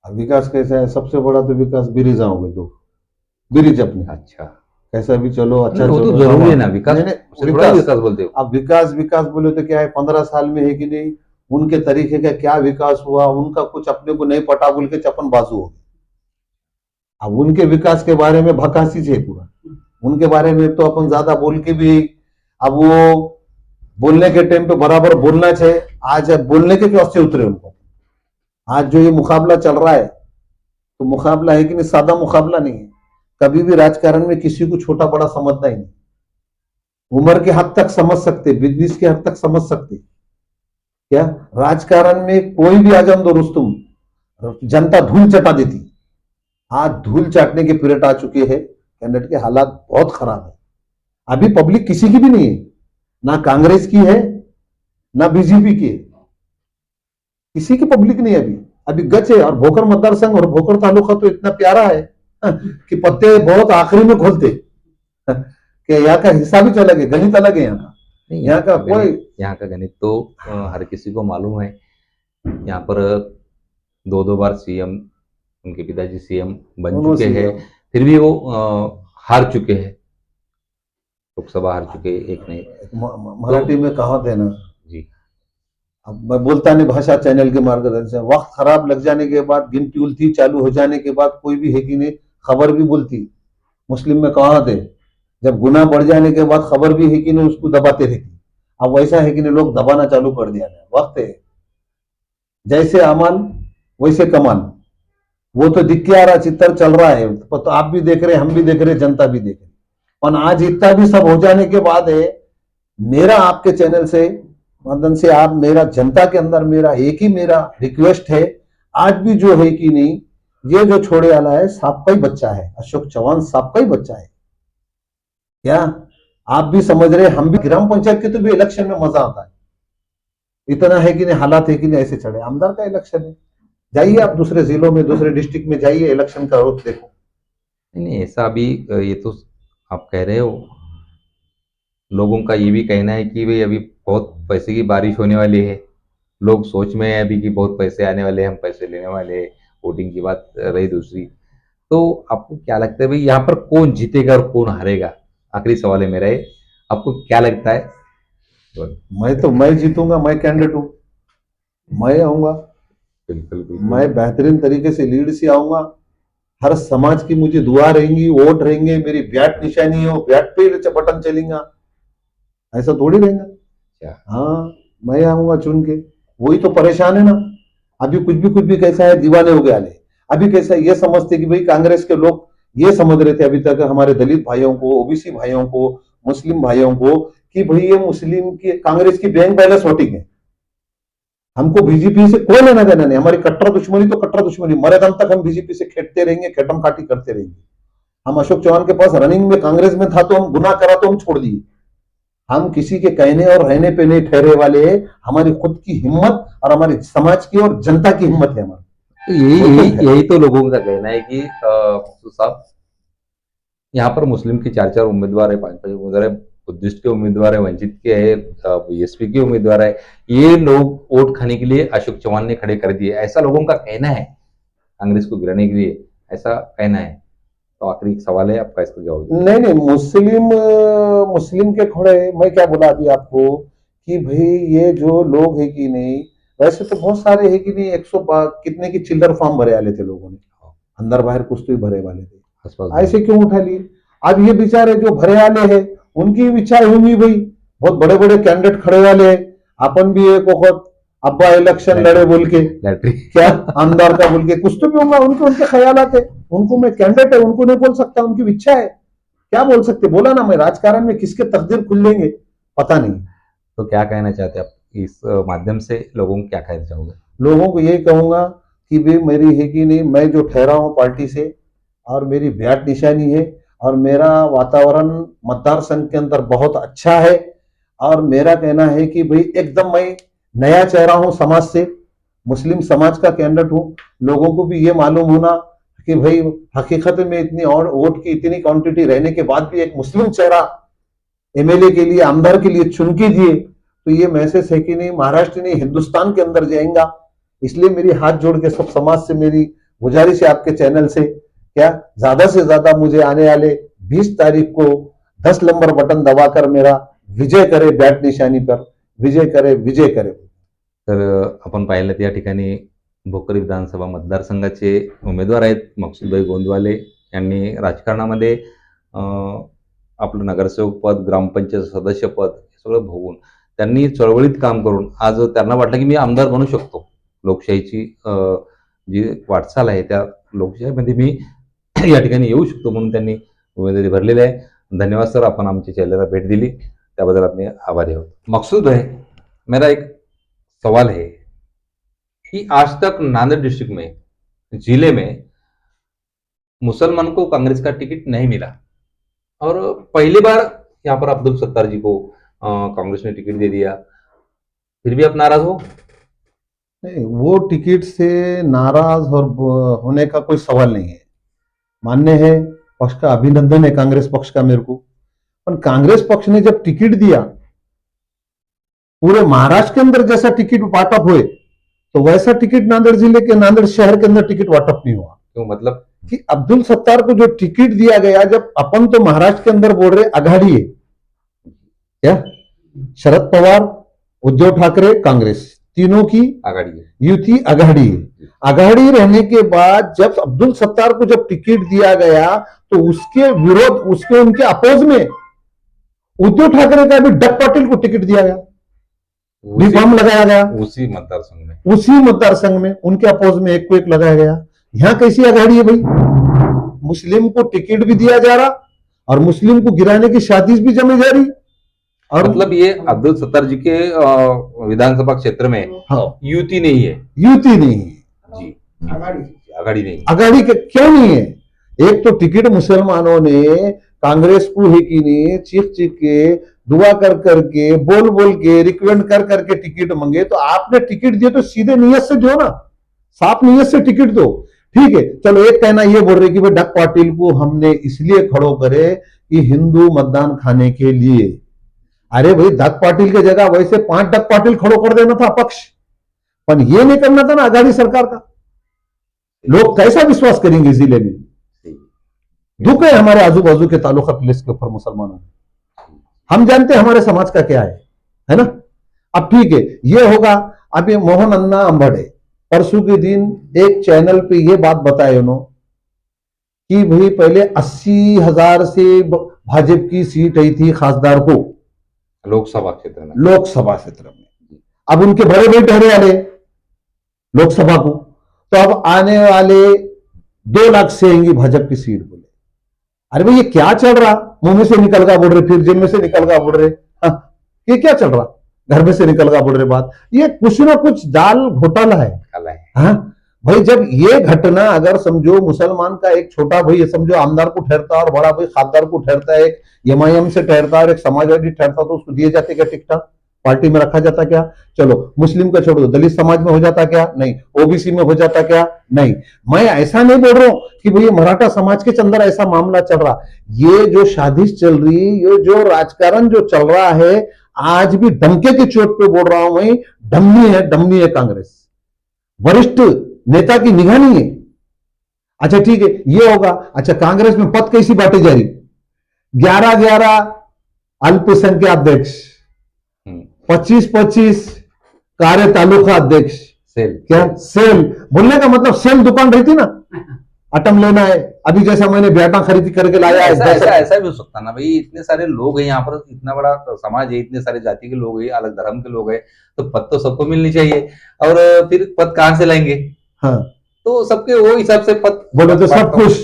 विकास कैसा है, सबसे बड़ा तो विकास ब्रिज होंगे, दो ब्रिज अपने, अच्छा, कैसा भी चलो, अच्छा वो तो चलो, जरूरी है ना विकास, विकास विकास बोलते हो। अब विकास विकास बोले तो क्या है, 15 साल में है कि नहीं, उनके तरीके का क्या विकास हुआ, उनका कुछ अपने को नहीं पटा बोल के चपन बाजू हो गई। अब उनके विकास के बारे में भकासी है पूरा, उनके बारे में तो अपन ज्यादा बोल के भी, अब वो बोलने के टाइम पे बराबर बोलना चाहिए, आज बोलने के वास्ते उतरे उनको। आज जो ये मुकाबला चल रहा है तो मुकाबला है कि नहीं, सादा मुकाबला नहीं है। कभी भी राजकारण में किसी को छोटा बड़ा समझना ही नहीं, उम्र के हद तक समझ सकते, बिजनेस के हद तक समझ सकते, क्या राजकारण में कोई भी आजम दो रुस्तुम, जनता धूल चटा देती। आज धूल चाटने के पीरियड आ चुके हैं, कैंडिडेट के हालात बहुत खराब है। अभी पब्लिक किसी की भी नहीं है, ना कांग्रेस की है ना बीजेपी की है, किसी की पब्लिक नहीं है अभी। अभी गच है, और भोकर मतदार संघ और भोकर तालुका तो इतना प्यारा है कि पत्ते बहुत आखिरी में खोलते कि यहाँ का हिसाब ही अलग है, गणित अलग है यहाँ का, यहाँ का कोई, यहाँ का गणित तो हर किसी को मालूम है। यहाँ पर 2-2 बार सीएम, उनके पिताजी सीएम बन चुके हैं, फिर भी वो हार चुके हैं, लोकसभा हार चुके, एक नहीं। मराठी में कहावत है ना जी, अब मैं बोलता नहीं भाषा चैनल के मार्गदर्शन से, वक्त खराब लग जाने के बाद, गिनती उल्टी चालू हो जाने के बाद कोई भी है कि नहीं खबर भी बोलती। मुस्लिम में कहावत है, जब गुनाह बढ़ जाने के बाद खबर भी है कि नहीं उसको दबाते रहती। अब वैसा है कि नहीं, लोग दबाना चालू कर दिया है, वक्त है, जैसे अमल वैसे कमाल, वो तो दिख के आ रहा, चित्र चल रहा है, तो आप भी देख रहे, हम भी देख रहे, जनता भी देख रही। और आज इतना भी सब हो जाने के बाद है, मेरा आपके चैनल से माध्यम से, आप मेरा जनता के अंदर मेरा एक ही मेरा रिक्वेस्ट है, आज भी जो है कि नहीं, ये जो छोड़े वाला है साहब का ही बच्चा है, अशोक चौहान साहब का ही बच्चा है। क्या आप भी समझ रहे, हम भी, ग्राम पंचायत के तो भी इलेक्शन में मजा आता है, इतना है कि नहीं, हालात है कि नहीं, ऐसे चढ़े, आमदार का इलेक्शन है, जाइए आप दूसरे जिलों में, दूसरे डिस्ट्रिक्ट में जाइए, इलेक्शन का रुख देखो। नहीं ऐसा अभी ये तो आप कह रहे हो, लोगों का ये भी कहना है कि भाई अभी बहुत पैसे की बारिश होने वाली है, लोग सोच में है अभी कि बहुत पैसे आने वाले, हम पैसे लेने वाले, वोटिंग की बात रही दूसरी। तो आपको क्या लगता है भाई यहाँ पर कौन जीतेगा और कौन हारेगा? आखिरी सवाल है मेरा ये, आपको क्या लगता है? तो मैं जीतूंगा, मैं कैंडिडेट हूँ, मैं आऊंगा, बिल्कुल मैं बिल्कुल। बेहतरीन तरीके से लीड से आऊंगा। हर समाज की मुझे दुआ रहेंगी, वोट रहेंगे, मेरी बैट निशानी हो, बैट पे बटन चलेगा, ऐसा थोड़ी रहेगा। अच्छा, हाँ, मैं आऊंगा चुन के। वही तो परेशान है ना, अभी कुछ भी कैसा है, दीवाने हो गए आले। अभी कैसा ये समझते कि भाई कांग्रेस के लोग ये समझ रहे थे अभी तक हमारे दलित भाइयों को, ओबीसी भाइयों को, मुस्लिम भाइयों को, कि भाई ये मुस्लिम की कांग्रेस की बैंक बैलेंस वोटिंग है, हमको बीजेपी से कोई लेना देना नहीं, हमारी कट्टर दुश्मनी तो कट्टर दुश्मनी, मरे दम तक हम बीजेपी से खेटते रहेंगे, खेटम काटी करते रहेंगे। हम अशोक चौहान के पास रनिंग में कांग्रेस में था तो हम गुनाह करा तो हम छोड़ दिए। हम किसी के कहने और रहने पे नहीं ठहरे वाले, हमारी खुद की हिम्मत और हमारे समाज की और जनता की हिम्मत है हमारी। तो यही वो तो यही है। यही तो लोगों का कहना है कि मकसूद साहब, यहाँ पर मुस्लिम के 4-4 उम्मीदवार है, 5-5 उम्मीदवार है, बुद्धिस्ट के उम्मीदवार है, वंचित के है, बीएसपी के उम्मीदवार है। ये लोग वोट खाने के लिए अशोक चौहान ने खड़े कर दिए, ऐसा लोगों का कहना है। कांग्रेस को गिराने के लिए ऐसा कहना है। तो आखिरी सवाल है, आपका इसका जवाब दीजिए। नहीं नहीं, मुस्लिम के खड़े, मैं क्या बोला अभी आपको कि भाई ये जो लोग है कि नहीं, वैसे तो बहुत सारे है कि नहीं, 100 कितने की चिल्लर फॉर्म भरे वाले थे लोगों ने, अंदर बाहर कुछ तो ही भरे वाले थे, आसपास ऐसे क्यों उठा लिए? अब ये बेचारे जो भरे वाले हैं उनकी भी इच्छा होंगी भाई, बहुत बड़े बड़े कैंडिडेट खड़े वाले हैं, अपन भी एक वक्त अब्बा इलेक्शन लड़े बोल के, लैटरी क्या आमदार का बोल के, कुछ तो भी होगा, उनके उनके ख्यालात है, उनको मैं कैंडिडेट है उनको नहीं बोल सकता, उनकी इच्छा है, क्या बोल सकते? बोला ना, मैं राजकारण में किसके तकदीर खुल लेंगे पता नहीं। तो क्या कहना चाहते हैं आप इस माध्यम से, लोगों को क्या कहना चाहोगे? लोगों को यही कहूंगा कि भाई मेरी है कि नहीं, मैं जो ठहरा हूं पार्टी से और मेरी बैट निशानी है और मेरा वातावरण मतदार संघ के अंदर बहुत अच्छा है, और मेरा कहना है कि भाई एकदम मैं नया चेहरा हूं समाज से, मुस्लिम समाज का कैंडिडेट हूं। लोगों को भी ये मालूम होना कि भाई हकीकत में इतनी और वोट की इतनी क्वांटिटी रहने के बाद भी एक मुस्लिम चेहरा एमएलए के लिए, आमदार के लिए चुन के दिए, तो ये मैसेज है कि नहीं, महाराष्ट्र नहीं हिंदुस्तान के अंदर जाएगा। इसलिए मेरी हाथ जोड़ के सब समाज से मेरी गुजारिश है आपके चैनल से, क्या ज्यादा से ज्यादा मुझे आने वाले 20 तारीख को 10 नंबर बटन दबाकर मेरा विजय करे, बैट निशानी पर विजय करे, विजय करे। तर आपण पाहिलं या ठिकाणी भोकर विधानसभा मतदारसंघाचे उमेदवार आहेत मकसूदभाई गोंदवाले यांनी राजकारणामध्ये आपलं नगरसेवक पद, ग्रामपंचायत सदस्य पद हे सगळं भोगून त्यांनी चळवळीत काम करून आज त्यांना वाटलं की मी आमदार बनू शकतो. लोकशाहीची जी वाटचाल आहे त्या लोकशाहीमध्ये मी या ठिकाणी येऊ शकतो म्हणून त्यांनी उमेदवारी भरलेली आहे. धन्यवाद सर, आपण आमच्या चॅनलला भेट दिली त्याबद्दल आपले आभारी आहोत. मकसूद भाई, मेरा एक सवाल है कि आज तक नांदेड़ डिस्ट्रिक्ट में, जिले में मुसलमान को कांग्रेस का टिकट नहीं मिला और पहली बार यहाँ पर अब्दुल सत्तार जी को कांग्रेस ने टिकट दे दिया, फिर भी आप नाराज हो? नहीं, वो टिकट से नाराज और होने का कोई सवाल नहीं है, मान्य है, पक्ष का अभिनंदन है कांग्रेस पक्ष का मेरे को। पर कांग्रेस पक्ष ने जब टिकट दिया, पूरे महाराष्ट्र के अंदर जैसा टिकट वाटप हुए, तो वैसा टिकट नांदेड़ जिले के, नांदेड़ शहर के अंदर टिकट वाटप नहीं हुआ। क्यों, मतलब? कि अब्दुल सत्तार को जो टिकट दिया गया, जब अपन तो महाराष्ट्र के अंदर बोल रहे अघाड़ी है, क्या शरद पवार, उद्धव ठाकरे, कांग्रेस तीनों की आघाड़ी है, युति अघाड़ी है। अघाड़ी रहने के बाद जब अब्दुल सत्तार को जब टिकट दिया गया, तो उसके विरोध, उसके उनके अपोज में उद्धव ठाकरे का भी डक पाटिल को टिकट दिया गया, रिफॉर्म लगाया गया उसी मतदार संघ में, उसी मतदार संघ में उनके अपोज में एक को एक लगाया गया। यहां कैसी आघाड़ी है भाई? मुस्लिम को टिकट भी दिया जा रहा और मुस्लिम को गिराने की साजिश भी जमी जा रही। और मतलब ये अब्दुल सत्तार जी के विधानसभा क्षेत्र में हाँ, युति नहीं है, युति नहीं है जी, आघाड़ी नहीं, आघाड़ी के क्यों नहीं है? एक तो टिकट मुसलमानों ने कांग्रेस को ही की नहीं, चीख चीख के, दुआ कर करके, बोल बोल के, रिकमेंड कर करके टिकट मांगे, तो आपने टिकट दिए तो सीधे नियत से दो ना, साफ नियत से टिकट दो। ठीक है, चलो एक कहना ये बोल रहे कि भाई डक पाटिल को हमने इसलिए खड़ो करे कि हिंदू मतदान खाने के लिए। अरे भाई, डक पाटिल की जगह वैसे 5 डक पाटिल खड़ो कर देना था पक्ष, पर ये नहीं करना था ना आघाड़ी सरकार का। लोग कैसा विश्वास करेंगे जिले में? दुख है हमारे आजू बाजू के तालुका प्लेस के ऊपर मुसलमानों में। हम जानते हैं हमारे समाज का क्या है ना। अब ठीक है, ये होगा। अब ये मोहन अन्ना अंबड़े परसों के दिन एक चैनल पे ये बात बताए उन्होंने कि भाई पहले 80,000 से भाजपा की सीट आई थी खासदार को लोकसभा क्षेत्र में। अब उनके बड़े भाई ठहरे वाले लोकसभा को, तो अब आने वाले 2 लाख से आएंगी भाजपा की सीट बोले। अरे भाई ये क्या चल रहा? मुंह में से निकल का बोल रहे, फिर जेब में से निकल का बोल रहे। हाँ, ये क्या चल रहा? घर में से निकल का बोल रहे बात। ये कुछ ना कुछ जाल घोटाला है। हाँ भाई, जब ये घटना अगर समझो मुसलमान का एक छोटा भाई समझो आमदार को ठहरता और बड़ा भाई खासदार को ठहरता है, एक एमआईएम से ठहरता और एक समाजवादी ठहरता, तो उसको दिए जाते क्या टिकट? पार्टी में रखा जाता क्या? चलो मुस्लिम का छोड़ दो, दलित समाज में हो जाता क्या? नहीं। ओबीसी में हो जाता क्या? नहीं। मैं ऐसा नहीं बोल रहा हूं कि भाई मराठा समाज के अंदर ऐसा मामला चल रहा। ये जो साजिश चल रही, ये जो राजकारण जो चल रहा है, आज भी डंके की चोट पे बोल रहा हूं मैं, डमनी है कांग्रेस। वरिष्ठ नेता की निगाह नहीं है। अच्छा ठीक है, ये होगा। अच्छा, कांग्रेस में पद कैसी बांटी जा रही? 11 अल्पसंख्यक अध्यक्ष, 25 कार्य तालुका अध्यक्ष। सेल क्या? सेल बोलने का मतलब सेल दुकान रहती ना, अटम लेना है। अभी जैसा मैंने ब्याटा खरीदी करके लाया है, ऐसा भी हो सकता ना भाई। इतने सारे लोग हैं यहाँ पर, इतना बड़ा समाज है, इतने सारे जाति के लोग हैं, अलग धर्म के लोग हैं, तो पद तो सबको मिलनी चाहिए। और फिर पद कहां से लाएंगे? हाँ, तो सबके वो हिसाब से पद बोले तो सब खुश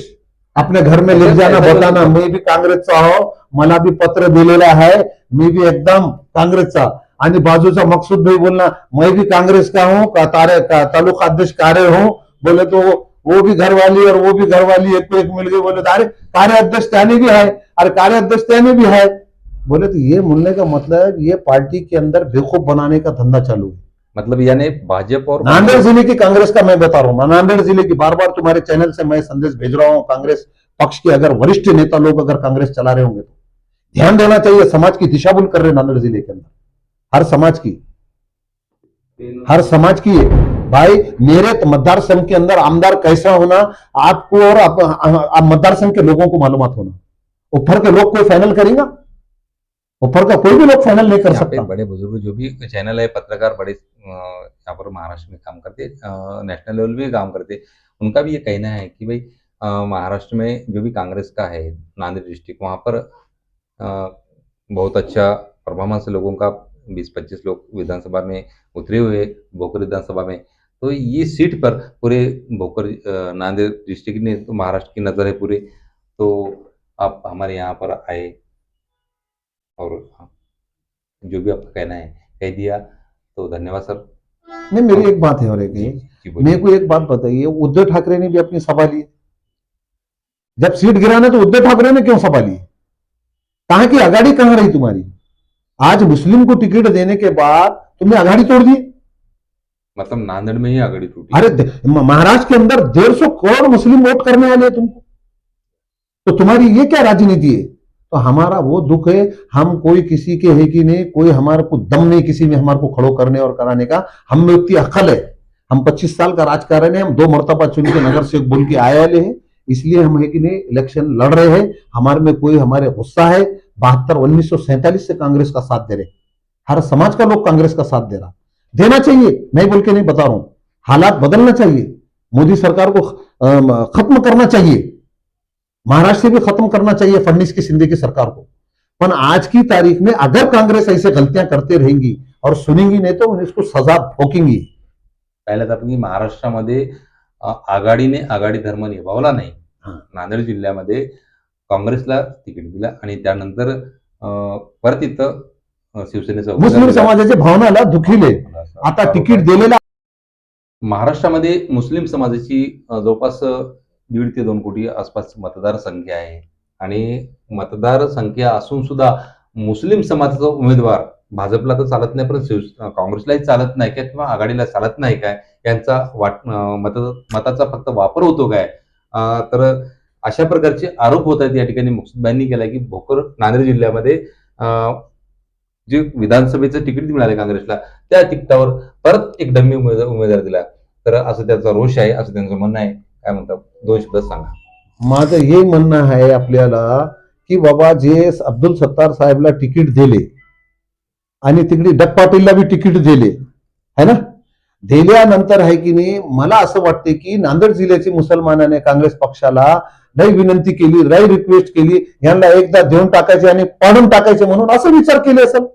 अपने घर में लिख जाना, बताना मैं भी काँग्रेसचा हो, मला भी पत्र दिलेला है, मी भी एकदम काँग्रेसचा। आणि बाजूचा मकसूद भाई बोलना मैं भी कांग्रेस का हूँ, तालुका अध्यक्ष कार्य हूँ। बोले तो वो भी घरवाली और वो भी घरवाली एक को एक मिल गए। बोले अरे कार्य अध्यक्ष त्याने भी है, अरे कार्य अध्यक्ष त्याने भी है। बोले तो ये बोलने का मतलब ये पार्टी के अंदर बेवकूफ बनाने का धंधा चालू है। मतलब यानी भाजपा और नांदेड़ जिले की कांग्रेस का मैं बता रहा हूँ, नांदेड़ जिले की, बार बार तुम्हारे चैनल से मैं संदेश भेज रहा हूँ, कांग्रेस पक्ष के अगर वरिष्ठ नेता लोग अगर कांग्रेस चला रहे होंगे तो ध्यान देना चाहिए। समाज की दिशा भूल कर रहे नांदेड़ जिले के अंदर, हर समाज की है भाई। मेरे मतदार संघ के अंदर आमदार कैसा होना आपको और आप मतदार संघ के लोगों को मालूमात होना। ऊपर के लोग कोई फाइनल करेगा? ऊपर का कोई भी लोग फाइनल नहीं कर सकता। बड़े बुजुर्ग जो भी चैनल है, पत्रकार बड़े यहाँ पर महाराष्ट्र में काम करते, नेशनल लेवल में काम करते, उनका भी ये कहना है कि भाई महाराष्ट्र में जो भी कांग्रेस का है नांदेड़ डिस्ट्रिक्ट, वहाँ पर बहुत अच्छा परफॉर्मेंस लोगों का, 20-25 लोग विधानसभा में उतरे हुए, भोकर विधानसभा में। तो ये सीट पर पूरे भोकर नांदेड़ डिस्ट्रिक्ट ने तो महाराष्ट्र की नजर है पूरे। तो आप हमारे यहाँ पर आए और जो भी आपका कहना है कह दिया, तो धन्यवाद सर। नहीं, मेरी एक बात है और मेरे को एक बात बताइए, उद्धव ठाकरे ने भी अपनी सभा ली। जब सीट गिराना तो उद्धव ठाकरे ने क्यों सभा ली? कहां की आघाड़ी कहां रही तुम्हारी? आज मुस्लिम को टिकट देने के बाद तुमने आघाड़ी तोड़ दी। मतलब नांदेड़ में ही आघाड़ी टूटी। अरे महाराष्ट्र के अंदर 150 करोड़ मुस्लिम वोट करने वाले हैं तुमको, तो तुम्हारी ये क्या राजनीति है? तो हमारा वो दुख है, हम कोई किसी के है कि नहीं, कोई हमारे को दम नहीं किसी में हमारे को खड़ो करने और कराने का। हम में उतनी अक्ल है, हम 25 साल का राजकारण है, हम 2 मर्तबा चुन के नगर से बोल के आए वाले हैं, इसलिए हम है कि नहीं इलेक्शन लड़ रहे हैं। हमारे में कोई हमारे गुस्सा है। 1947 से कांग्रेस का साथ दे रहे, हर समाज का लोग कांग्रेस का साथ दे रहा, देना चाहिए, नहीं बोल के नहीं बता रहा हूं। हालात बदलना चाहिए, मोदी सरकार को खत्म करना चाहिए, महाराष्ट्र से भी खत्म करना चाहिए फडणवीस की शिंदे की सरकार को। पर आज की तारीख में अगर कांग्रेस ऐसे गलतियां करते रहेंगी और सुनेंगी नहीं तो इसको सजा ठोकेंगी। पहले तर तुम्ही महाराष्ट्रामध्ये आघाडीने आघाडी धर्म निभावला नाही। नांदेड जिल्ह्यामध्ये काँग्रेसला तिकीट दिलं आणि त्यानंतर परत इथं शिवसेनेचं मुस्लिम समाजाच्या भावनाला दुखीले आता तिकीट दिलेला। महाराष्ट्रामध्ये मुस्लिम समाजाची जवळपास 1.5 ते 2 कोटी आसपास मतदार संख्या आहे आणि मतदार संख्या असून सुद्धा मुस्लिम समाजाचा उमेदवार भाजपला तर चालत नाही, पण काँग्रेसलाही चालत नाही काय किंवा आघाडीला चालत नाही काय, यांचा मताचा फक्त वापर होतो काय, तर अशा प्रकारचे आरोप होत आहेत या ठिकाणी मुक्तबाईंनी केला की भोकर नांदेड जिल्ह्यामध्ये जे विधानसभेचं तिकीट मिळालं काँग्रेसला, त्या तिकिटावर परत एक डमी उमेदवार दिला. तर असं त्याचा रोष आहे, असं त्यांचं म्हणणं आहे. काय म्हणतात? 2 शब्दात सांगा. माझं हे म्हणणं आहे आपल्याला की बाबा जे अब्दुल सत्तार साहेबला तिकीट दिले आणि तिकडे डक पाटीलला बी तिकीट दिले है ना, दिल्यानंतर आहे की नाही, मला असं वाटते की नांदेड जिल्ह्याची मुसलमानाने काँग्रेस पक्षाला लई विनंती केली, लई रिक्वेस्ट केली, यांना एकदा देऊन टाकायचे आणि पाडून टाकायचे म्हणून असं विचार केले असेल.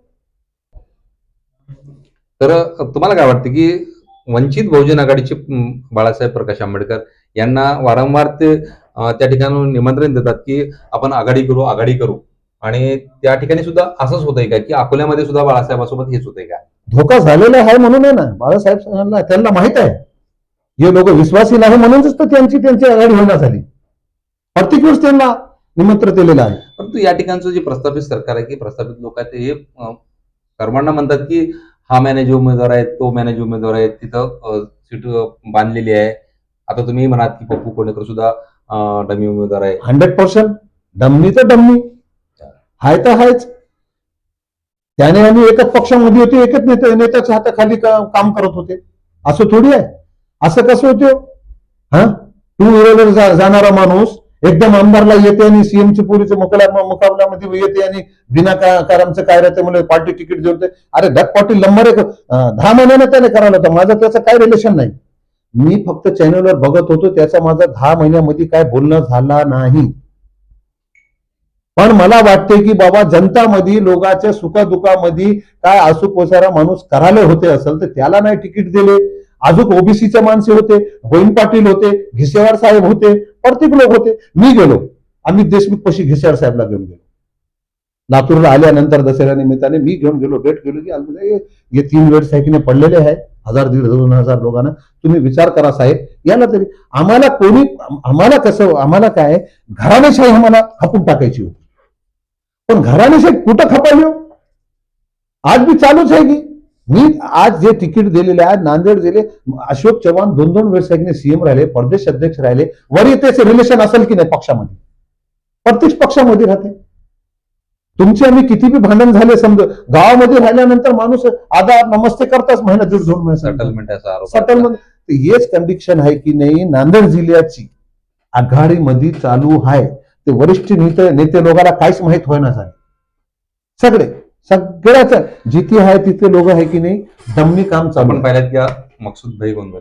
तर तुम्हाला काय वाटतं की वंचित बहुजन आघाडीचे बाळासाहेब प्रकाश आंबेडकर यांना वारंवार ते त्या ठिकाणी निमंत्रण देतात की आपण आघाडी करू आणि त्या ठिकाणी सुद्धा असंच होतंय का की अकोल्यामध्ये सुद्धा बाळासाहेबांसोबत हेच होतंय का? धोका झालेला आहे म्हणून आहे ना, बाळासाहेब त्यांना माहित आहे हे लोक विश्वासी नाही म्हणूनच तर त्यांची आघाडी होणार झाली. प्रत्येक वेळेस त्यांना निमंत्रण दिलेलं आहे. परंतु या ठिकाणचं जे प्रस्थापित सरकार आहे की प्रस्थापित लोक आहेत हे कर्मांना म्हणतात की हा मॅनेज उमेदवार आहे, तो मॅनेज उमेदवार आहे, तिथं सीट बांधलेली आहे. आता तुम्ही म्हणाल की पप्पू कोंडेकर सुद्धा डमी उमेदवार आहे. 100% डमनी तर डमनी हाय तर हायच. त्याने आम्ही एकच पक्षामध्ये होते, एकच नेत्याच्या हाताखाली काम करत होते. असं थोडी आहे, असं कसं होतं? हा, 2 व्हीलरवर जाणारा माणूस एकदम आमदारला येते आणि सीएमची पोलीच्या मुकाबल्यामध्ये येते आणि बिना कारामचं काय राहते म्हणजे पार्टी तिकीट देऊन. अरे डक पाटील नंबर 1 10 महिन्याने त्याने करायला होतं. माझं त्याचं काय रिलेशन नाही. मी फक्त चॅनलवर बघत होतो, त्याचा माझा 10 महिन्यामध्ये काय बोलणं झाला नाही. पण मला वाटते की बाबा जनतामध्ये लोकांच्या सुखदुःखामध्ये काय आसूपोसारा माणूस करायला होते असेल तर त्याला नाही तिकीट दिले. अजून ओबीसीचे माणसे होते, गोविंद पाटील होते, घिसेवार साहेब होते, प्रत्येक लोक होते. मी गेलो, अमित देशमुख पशी घिसेवार साहेबला घेऊन गेलो. लातूरला आल्यानंतर दसऱ्या निमित्ताने मी घेऊन गेलो, भेट गेलो की हे 3 वेळ सायकीने पडलेले आहे 1000-1500 लोकांना. तुम्ही विचार करा साहेब, याला तरी आम्हाला कसं, आम्हाला काय घराणेशाही आम्हाला खपून टाकायची होती. पण घराणेशाही कुठं खपाली हो? आज बी चालूच आहे की. मी आज जे तिकीट दिलेले आहे नांदेड जिल्हे, अशोक चव्हाण 2-2 वेळेस सीएम राहिले, प्रदेश अध्यक्ष राहिले. वरी त्याचे रिलेशन असेल की नाही पक्षामध्ये? प्रत्येक पक्षामध्ये राहते. तुमचे आम्ही किती बी भांडण झाले समजा, गावामध्ये राहिल्यानंतर माणूस आधार नमस्ते करताच महिना 1.5-2 महिने सेटलमेंट. हेच कंडिशन आहे की नाही नांदेड जिल्ह्याची आघाडीमध्ये चालू आहे. ते वरिष्ठ नेते लोकांना काहीच माहित होईना झाले. सगळ्याच जिथे आहे तिथे लोक आहे की नाही दमनी काम चालू. आपण पाहिल्यात की मकसूद भाई गोंधळे